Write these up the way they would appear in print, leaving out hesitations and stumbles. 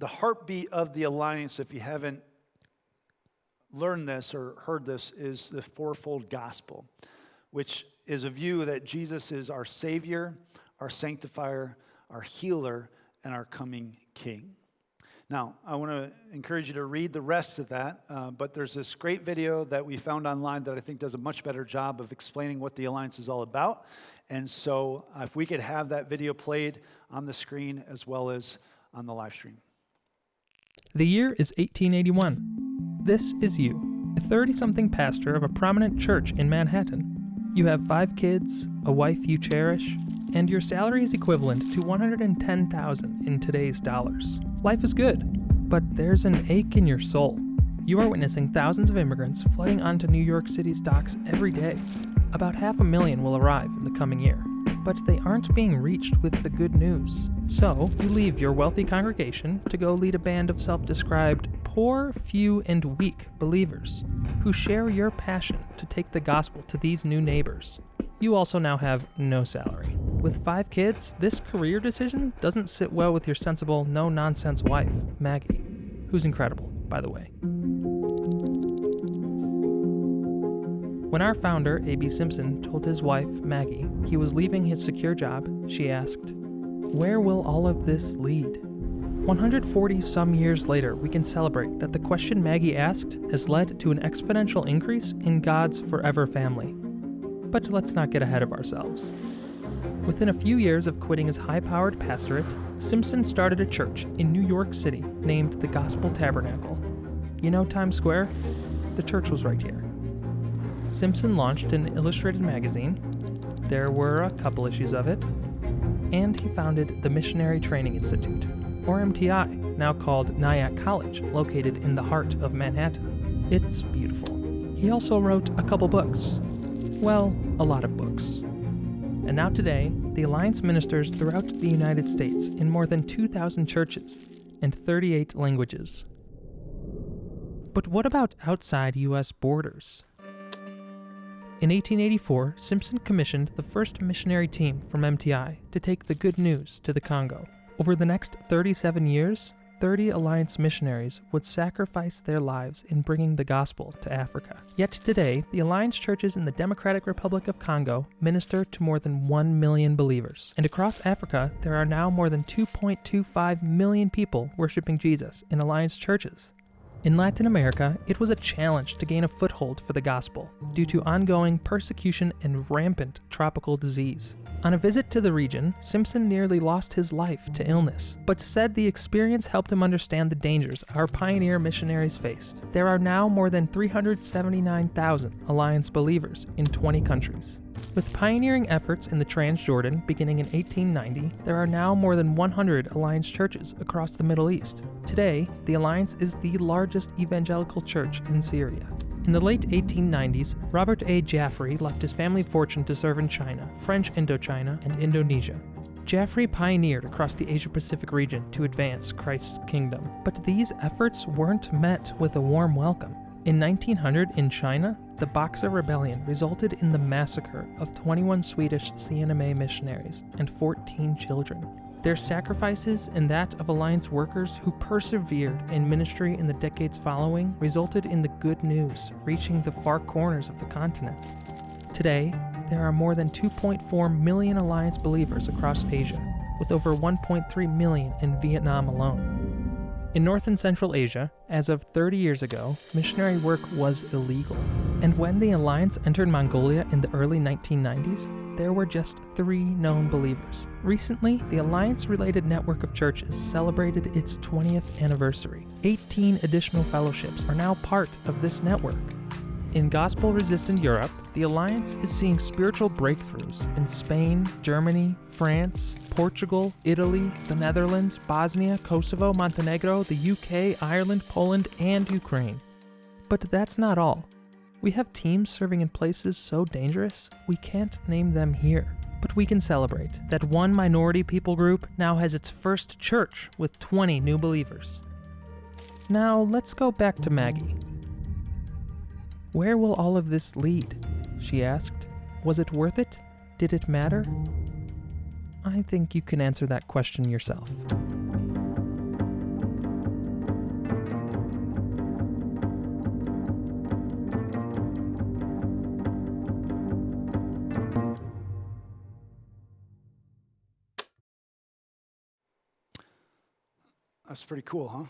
the heartbeat of the Alliance, if you haven't learned this or heard this, is the fourfold gospel, which is a view that Jesus is our Savior, our sanctifier, our healer, and our coming King. Now, I want to encourage you to read the rest of that, but there's this great video that we found online that I think does a much better job of explaining what the Alliance is all about. And so if we could have that video played on the screen as well as on the live stream. The year is 1881. This is you, a 30-something pastor of a prominent church in Manhattan. You have 5 kids, a wife you cherish, and your salary is equivalent to $110,000 in today's dollars. Life is good, but there's an ache in your soul. You are witnessing thousands of immigrants flooding onto New York City's docks every day. About 500,000 will arrive in the coming year, but they aren't being reached with the good news. So you leave your wealthy congregation to go lead a band of self-described poor, few, and weak believers who share your passion to take the gospel to these new neighbors. You also now have no salary. With 5 kids, this career decision doesn't sit well with your sensible, no-nonsense wife, Maggie, who's incredible, by the way. When our founder, A.B. Simpson, told his wife, Maggie, he was leaving his secure job, she asked, "Where will all of this lead?" 140-some years later, we can celebrate that the question Maggie asked has led to an exponential increase in God's forever family. But let's not get ahead of ourselves. Within a few years of quitting his high-powered pastorate, Simpson started a church in New York City named the Gospel Tabernacle. You know Times Square? The church was right here. Simpson launched an illustrated magazine. There were a couple issues of it. And he founded the Missionary Training Institute, or MTI, now called Nyack College, located in the heart of Manhattan. It's beautiful. He also wrote a couple books. Well, a lot of books. And now today, the Alliance ministers throughout the United States in more than 2,000 churches and 38 languages. But what about outside U.S. borders? In 1884, Simpson commissioned the first missionary team from MTI to take the good news to the Congo. Over the next 37 years, 30 Alliance missionaries would sacrifice their lives in bringing the gospel to Africa. Yet today, the Alliance churches in the Democratic Republic of Congo minister to more than 1 million believers. And across Africa, there are now more than 2.25 million people worshiping Jesus in Alliance churches. In Latin America, it was a challenge to gain a foothold for the gospel due to ongoing persecution and rampant tropical disease. On a visit to the region, Simpson nearly lost his life to illness, but said the experience helped him understand the dangers our pioneer missionaries faced. There are now more than 379,000 Alliance believers in 20 countries. With pioneering efforts in the Transjordan beginning in 1890, there are now more than 100 Alliance churches across the Middle East. Today, the Alliance is the largest evangelical church in Syria. In the late 1890s, Robert A. Jaffrey left his family fortune to serve in China, French Indochina, and Indonesia. Jaffrey pioneered across the Asia-Pacific region to advance Christ's kingdom, but these efforts weren't met with a warm welcome. In 1900 in China, the Boxer Rebellion resulted in the massacre of 21 Swedish CNMA missionaries and 14 children. Their sacrifices and that of Alliance workers who persevered in ministry in the decades following resulted in the good news reaching the far corners of the continent. Today, there are more than 2.4 million Alliance believers across Asia, with over 1.3 million in Vietnam alone. In North and Central Asia, as of 30 years ago, missionary work was illegal. And when the Alliance entered Mongolia in the early 1990s, there were just 3 known believers. Recently, the Alliance-related network of churches celebrated its 20th anniversary. 18 additional fellowships are now part of this network. In gospel-resistant Europe, the Alliance is seeing spiritual breakthroughs in Spain, Germany, France, Portugal, Italy, the Netherlands, Bosnia, Kosovo, Montenegro, the UK, Ireland, Poland, and Ukraine. But that's not all. We have teams serving in places so dangerous, we can't name them here. But we can celebrate that one minority people group now has its first church with 20 new believers. Now, let's go back to Maggie. Where will all of this lead? She asked. Was it worth it? Did it matter? I think you can answer that question yourself. That's pretty cool, huh?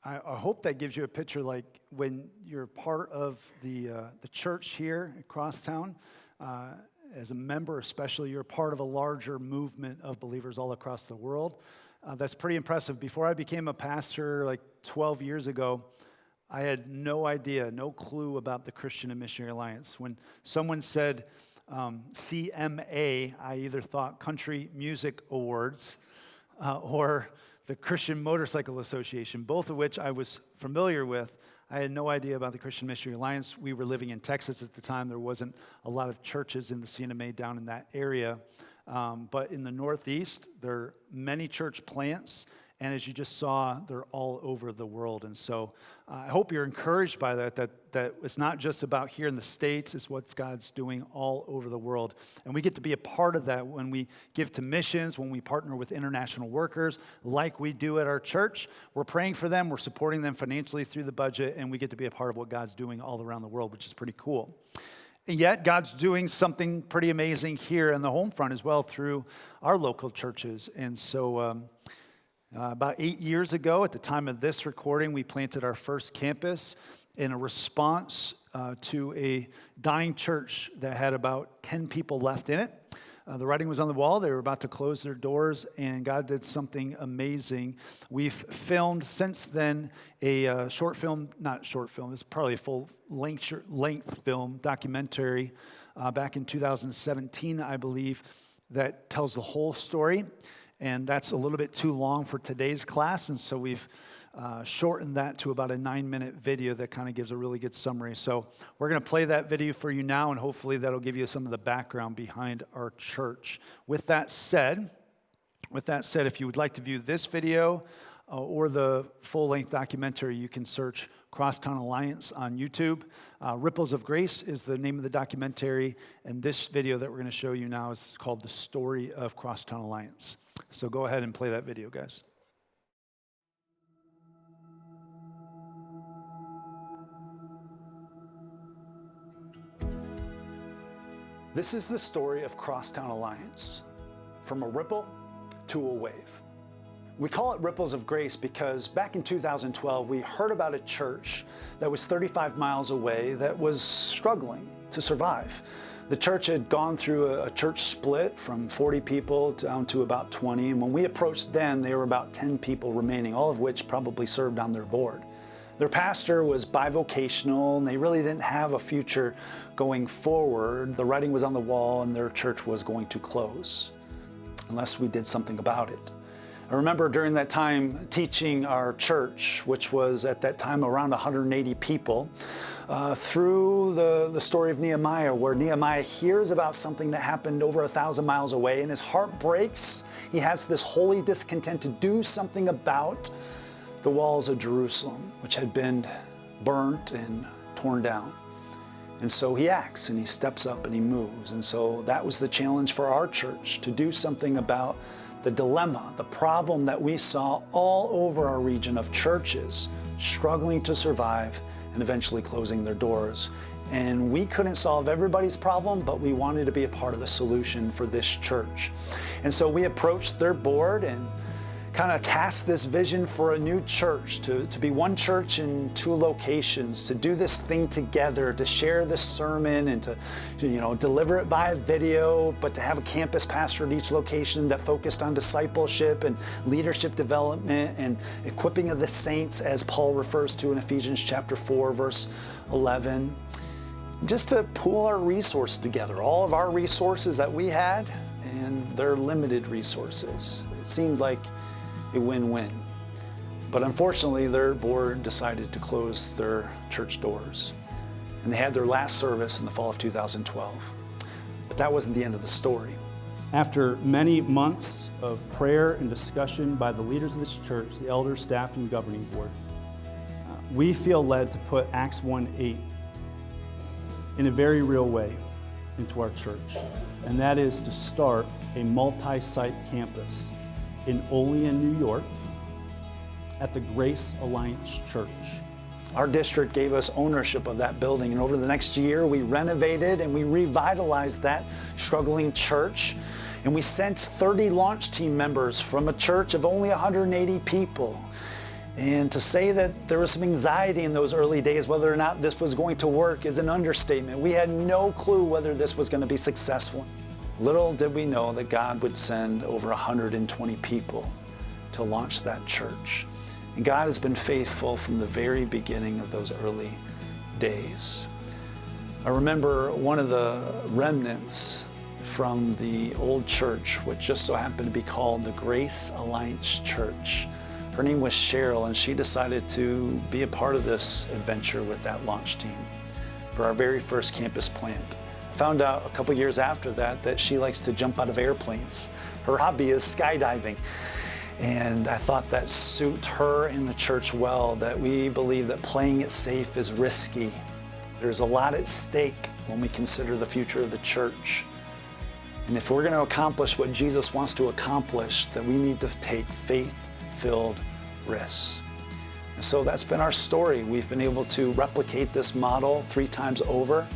I hope that gives you a picture like when you're part of the church here at Crosstown, as a member especially, you're part of a larger movement of believers all across the world. That's pretty impressive. Before I became a pastor like 12 years ago, I had no idea, no clue about the Christian and Missionary Alliance. When someone said CMA, I either thought Country Music Awards or the Christian Motorcycle Association, both of which I was familiar with. I had no idea about the Christian Missionary Alliance. We were living in Texas at the time. There wasn't a lot of churches in the CNMA down in that area. But in the Northeast, there are many church plants. And as you just saw, they're all over the world. And so I hope you're encouraged by that it's not just about here in the States, it's what God's doing all over the world. And we get to be a part of that when we give to missions, when we partner with international workers, like we do at our church. We're praying for them, we're supporting them financially through the budget, and we get to be a part of what God's doing all around the world, which is pretty cool. And yet, God's doing something pretty amazing here in the home front as well through our local churches. And so about 8 years ago, at the time of this recording, we planted our first campus in a response to a dying church that had about 10 people left in it. The writing was on the wall. They were about to close their doors, and God did something amazing. We've filmed since then a short film, not short film, it's probably a full-length film, documentary, back in 2017, I believe, that tells the whole story. And that's a little bit too long for today's class, and so we've shortened that to about a 9-minute video that kind of gives a really good summary. So we're going to play that video for you now, and hopefully that'll give you some of the background behind our church. With that said, if you would like to view this video or the full-length documentary, you can search Crosstown Alliance on YouTube. Ripples of Grace is the name of the documentary, and this video that we're going to show you now is called The Story of Crosstown Alliance. So go ahead and play that video, guys. This is the story of Crosstown Alliance, from a ripple to a wave. We call it Ripples of Grace because back in 2012, we heard about a church that was 35 miles away that was struggling to survive. The church had gone through a church split from 40 people down to about 20, and when we approached them, there were about 10 people remaining, all of which probably served on their board. Their pastor was bivocational, and they really didn't have a future going forward. The writing was on the wall, and their church was going to close unless we did something about it. I remember during that time teaching our church, which was at that time around 180 people, through the story of Nehemiah, where Nehemiah hears about something that happened over 1,000 miles away, and his heart breaks. He has this holy discontent to do something about the walls of Jerusalem, which had been burnt and torn down. And so he acts, and he steps up, and he moves. And so that was the challenge for our church, to do something about the dilemma, the problem that we saw all over our region of churches struggling to survive and eventually closing their doors. And we couldn't solve everybody's problem, but we wanted to be a part of the solution for this church. And so we approached their board and kind of cast this vision for a new church, to be one church in 2 locations, to do this thing together, to share this sermon and to deliver it via video, but to have a campus pastor at each location that focused on discipleship and leadership development and equipping of the saints, as Paul refers to in Ephesians chapter 4, verse 11. Just to pool our resources together, all of our resources that we had and their limited resources. It seemed like a win-win. But unfortunately, their board decided to close their church doors. And they had their last service in the fall of 2012. But that wasn't the end of the story. After many months of prayer and discussion by the leaders of this church, the elders, staff, and governing board, we feel led to put Acts 1:8 in a very real way into our church. And that is to start a multi-site campus in Olean, New York, at the Grace Alliance Church. Our district gave us ownership of that building, and over the next year, we renovated and we revitalized that struggling church. And we sent 30 launch team members from a church of only 180 people. And to say that there was some anxiety in those early days, whether or not this was going to work, is an understatement. We had no clue whether this was going to be successful. Little did we know that God would send over 120 people to launch that church. And God has been faithful from the very beginning of those early days. I remember one of the remnants from the old church, which just so happened to be called the Grace Alliance Church. Her name was Cheryl, and she decided to be a part of this adventure with that launch team for our very first campus plant. I found out a couple years after that she likes to jump out of airplanes. Her hobby is skydiving. And I thought that suited her and the church well, that we believe that playing it safe is risky. There's a lot at stake when we consider the future of the church. And if we're going to accomplish what Jesus wants to accomplish, then we need to take faith-filled risks. And so that's been our story. We've been able to replicate this model 3 times over.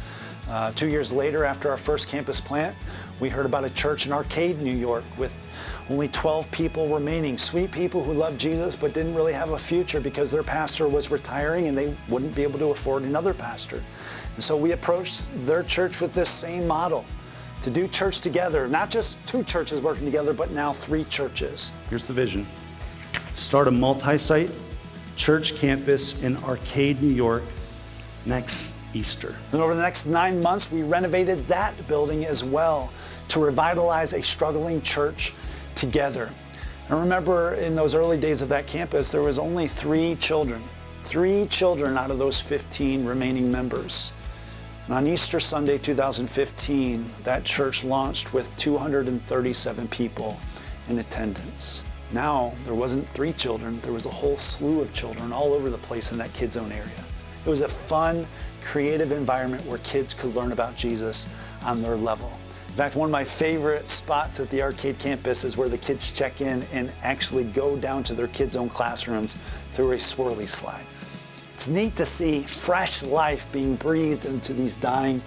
2 years later, after our first campus plant, we heard about a church in Arcade, New York, with only 12 people remaining. Sweet people who loved Jesus but didn't really have a future because their pastor was retiring and they wouldn't be able to afford another pastor. And so we approached their church with this same model, to do church together, not just 2 churches working together, but now 3 churches. Here's the vision. Start a multi-site church campus in Arcade, New York next Easter. And over the next 9 months, we renovated that building as well to revitalize a struggling church together. I remember in those early days of that campus, there was only 3 children. 3 children out of those 15 remaining members. And on Easter Sunday 2015, that church launched with 237 people in attendance. Now, there wasn't 3 children, there was a whole slew of children all over the place in that kids' zone area. It was a fun, creative environment where kids could learn about Jesus on their level. In fact, one of my favorite spots at the Arcade campus is where the kids check in and actually go down to their kids' own classrooms through a swirly slide. It's neat to see fresh life being breathed into these dying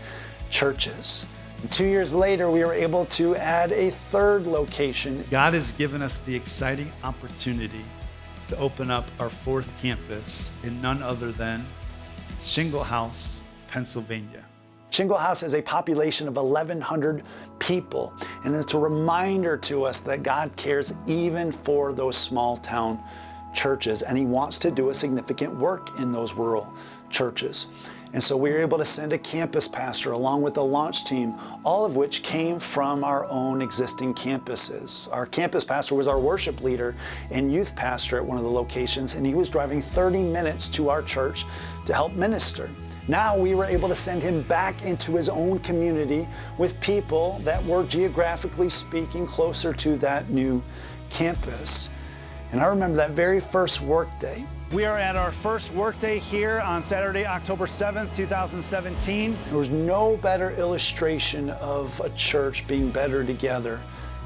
churches. And 2 years later, we were able to add a 3rd location. God has given us the exciting opportunity to open up our 4th campus in none other than Shingle House, Pennsylvania. Shingle House has a population of 1,100 people, and it's a reminder to us that God cares even for those small town churches, and He wants to do a significant work in those rural churches. And so we were able to send a campus pastor along with a launch team, all of which came from our own existing campuses. Our campus pastor was our worship leader and youth pastor at one of the locations, and he was driving 30 minutes to our church to help minister. Now we were able to send him back into his own community with people that were geographically speaking closer to that new campus. And I remember that very first workday. We are at our first workday here on Saturday, October 7th, 2017. There was no better illustration of a church being better together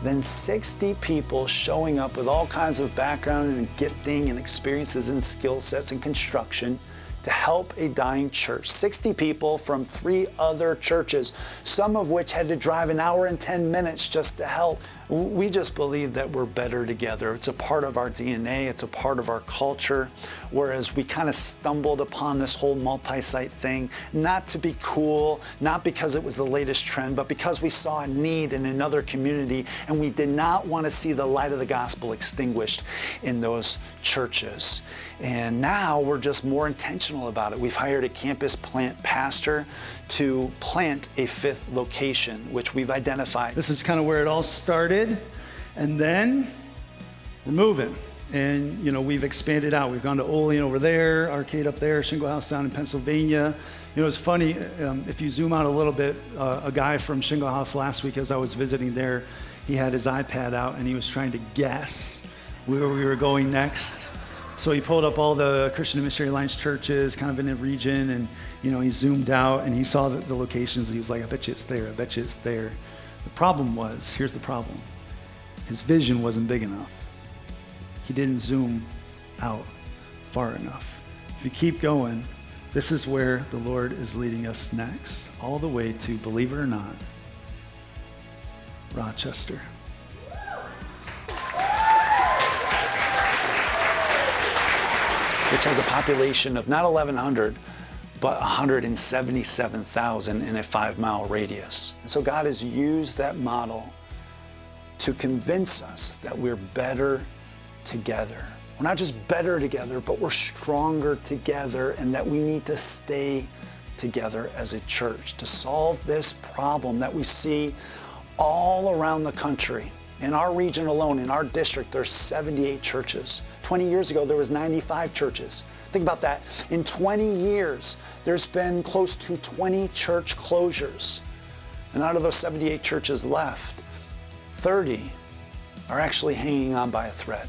than 60 people showing up with all kinds of background and gifting and experiences and skill sets in construction to help a dying church. 60 people from 3 other churches, some of which had to drive 1 hour and 10 minutes just to help. We just believe that we're better together. It's a part of our DNA, it's a part of our culture, whereas we kind of stumbled upon this whole multi-site thing, not to be cool, not because it was the latest trend, but because we saw a need in another community, and we did not want to see the light of the gospel extinguished in those churches. And now we're just more intentional about it. We've hired a campus plant pastor to plant a 5th location, which we've identified. This is kind of where it all started, and then we're moving. And we've expanded out. We've gone to Olean over there, Arcade up there, Shingle House down in Pennsylvania. It's funny, if you zoom out a little bit, a guy from Shingle House last week as I was visiting there, he had his iPad out and he was trying to guess where we were going next. So he pulled up all the Christian Missionary Alliance churches kind of in the region, and he zoomed out and he saw the locations and he was like, I bet you it's there, I bet you it's there. The problem was, here's the problem, his vision wasn't big enough. He didn't zoom out far enough. If you keep going, this is where the Lord is leading us next, all the way to, believe it or not, Rochester. which has a population of not 1,100, but 177,000 in a 5-mile radius. And so God has used that model to convince us that we're better together. We're not just better together, but we're stronger together, and that we need to stay together as a church to solve this problem that we see all around the country. In our region alone, in our district, there's 78 churches. 20 years ago, there was 95 churches. Think about that. In 20 years, there's been close to 20 church closures. And out of those 78 churches left, 30 are actually hanging on by a thread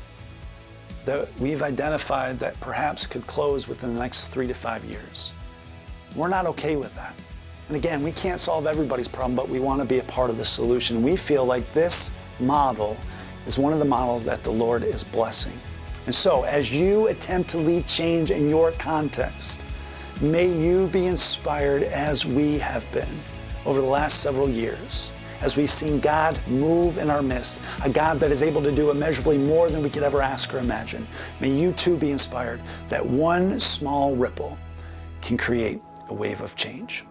that we've identified that perhaps could close within the next 3 to 5 years. We're not okay with that. And again, we can't solve everybody's problem, but we want to be a part of the solution. We feel like this model is one of the models that the Lord is blessing. And so, as you attempt to lead change in your context, may you be inspired as we have been over the last several years, as we've seen God move in our midst, a God that is able to do immeasurably more than we could ever ask or imagine. May you too be inspired that one small ripple can create a wave of change.